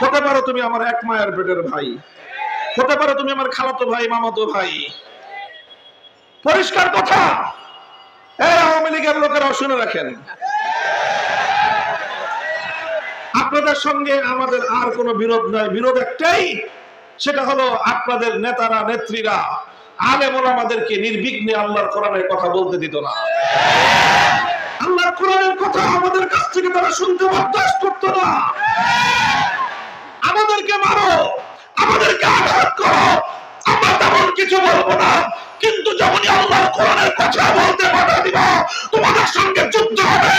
হতে পারো তুমি আমার এক মায়ের পেটের ভাই, হতে পারো তুমি আমার খালাতো ভাই, মামাতো ভাই। পরিষ্কার কথা। এই আওয়ামী লীগের লোকেরা শুনে রাখেন, আপনাদের সঙ্গে আমাদের আর কোনো বিরোধ নাই। বিরোধ একটাই, সেটা হলো আপনাদের নেতারা নেত্রীরা আলেম ওলামাদেরকে নির্বিঘ্নে আল্লাহর কোরআনের কথা বলতে দিত না। আল্লাহর কোরআনের কথা আমাদের কাছ থেকে তারা শুনতে বরদাস্ত করতো না। আমাদেরকে মারো, আমাদেরকে আঘাত করো, আমরা তেমন কিছু বলবো না, কিন্তু যখনই আল্লাহর কোরআনের কথা বলতে বাধা দিব, তোমাদের সঙ্গে যুদ্ধ হবে।